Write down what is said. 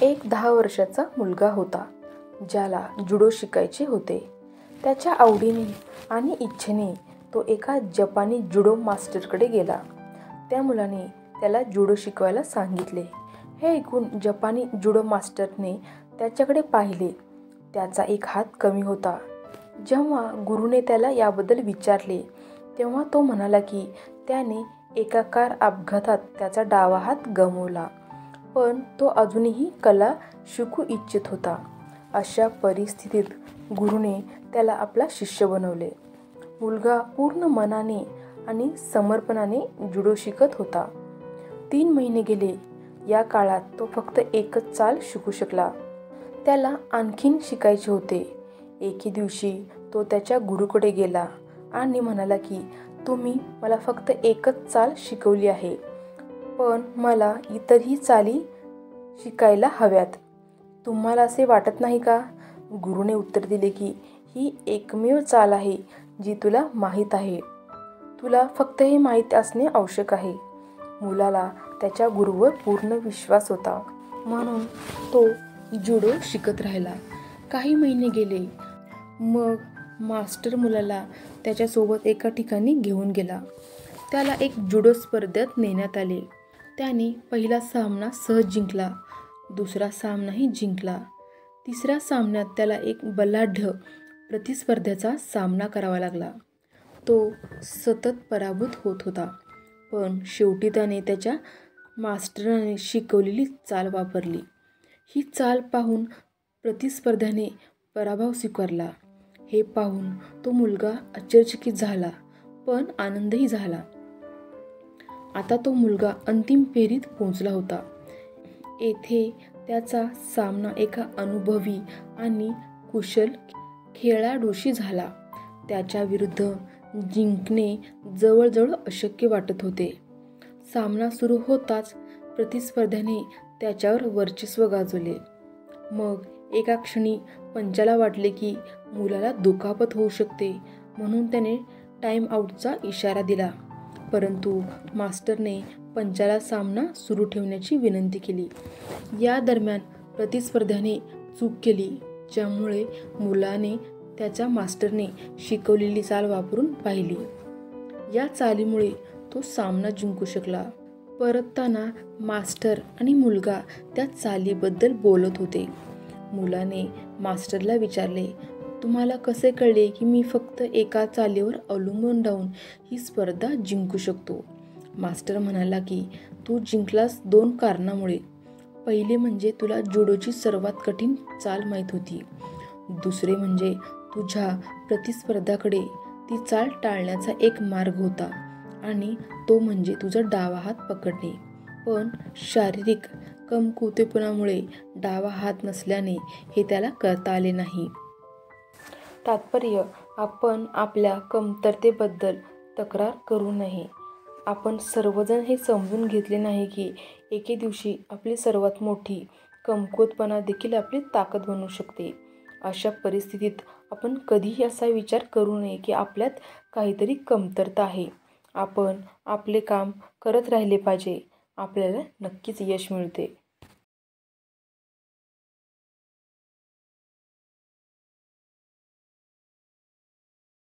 एक 10 वर्षाचा मुलगा होता, ज्याला जुडो शिकायचे होते. त्याच्या आवडीने आणि इच्छेने तो एका जपानी जुडो मास्टरकडे गेला. त्या मुलाने त्याला जुडो शिकवायला सांगितले. हे ऐकून जपानी जुडो मास्टरने त्याच्याकडे पाहिले. त्याचा एक हात कमी होता. जेव्हा गुरुने त्याला याबद्दल विचारले, तेव्हा तो म्हणाला की त्याने एका कार अपघातात त्याचा डावा हात गमावला, पण तो अजूनही कला शिकू इच्छित होता. अशा परिस्थितीत गुरुने त्याला आपला शिष्य बनवले. मुलगा पूर्ण मनाने आणि समर्पणाने जुडो शिकत होता. 3 महिने गेले. या काळात तो फक्त एकच चाल शिकू शकला. त्याला आणखीन शिकायचे होते. एके दिवशी तो त्याच्या गुरुकडे गेला आणि म्हणाला की तुम्ही मला फक्त एकच चाल शिकवली आहे, पण मला इतरही चाली शिकायला हव्यात. तुम्हाला असे वाटत नाही का? गुरुने उत्तर दिले की ही एकमेव चाल आहे जी तुला माहीत आहे. तुला फक्त हे माहीत असणे आवश्यक आहे. मुलाला त्याच्या गुरुवर पूर्ण विश्वास होता, म्हणून तो जुडो शिकत राहिला. काही महिने गेले. मग मास्टर मुलाला त्याच्यासोबत एका ठिकाणी घेऊन गेला. त्याला एक जुडो स्पर्धेत नेण्यात आले. त्याने पहिला सामना सहज जिंकला. दुसरा सामनाही जिंकला. तिसऱ्या सामन्यात त्याला एक बलाढ्य प्रतिस्पर्ध्याचा सामना करावा लागला. तो सतत पराभूत होत होता, पण शेवटी त्याने त्याच्या मास्टराने शिकवलेली चाल वापरली. ही चाल पाहून प्रतिस्पर्ध्याने पराभव स्वीकारला. हे पाहून तो मुलगा आश्चर्यचकित झाला, पण आनंदही झाला. आता तो मुलगा अंतिम फेरीत पोहोचला होता. येथे त्याचा सामना एका अनुभवी आणि कुशल खेळाडूशी झाला. त्याच्या विरुद्ध जिंकणे जवळजवळ अशक्य वाटत होते. सामना सुरू होताच प्रतिस्पर्ध्याने त्याच्यावर वर्चस्व गाजवले. मग एका क्षणी पंचाला वाटले की मुलाला दुखापत होऊ शकते, म्हणून त्याने टाइम आऊटचा इशारा दिला. परंतु मास्टरने पंचाला सामना सुरू ठेवण्याची विनंती केली. या दरम्यान प्रतिस्पर्ध्याने चूक केली, ज्यामुळे मुलाने त्याच्या मास्टरने शिकवलेली चाल वापरून पाहिली. या चालीमुळे तो सामना जिंकू शकला. परतताना मास्टर आणि मुलगा त्या चालीबद्दल बोलत होते. मुलाने मास्टरला विचारले, तुम्हाला कसे कळले की मी फक्त एका चालीवर अवलंबून राहून ही स्पर्धा जिंकू शकतो? मास्टर म्हणाला की तू जिंकलास 2 कारणामुळे. पहिले म्हणजे तुला जुडोची सर्वात कठीण चाल माहीत होती. दुसरे म्हणजे तुझ्या प्रतिस्पर्ध्याकडे ती चाल टाळण्याचा एक मार्ग होता, आणि तो म्हणजे तुझा डावा हात पकडणे. पण शारीरिक कमकुवतेपणामुळे डावा हात नसल्याने हे त्याला करता आले नाही. तात्पर्य: आपण आपल्या कमतरतेबद्दल तक्रार करू नये. आपण सर्वजण हे समजून घेतले नाही की एके दिवशी आपली सर्वात मोठी कमकुवतपणा देखील आपली ताकद बनू शकते. अशा परिस्थितीत आपण कधीही असा विचार करू नये की आपल्यात काहीतरी कमतरता आहे. आपण आपले काम करत राहिले पाहिजे. आपल्याला नक्कीच यश मिळते.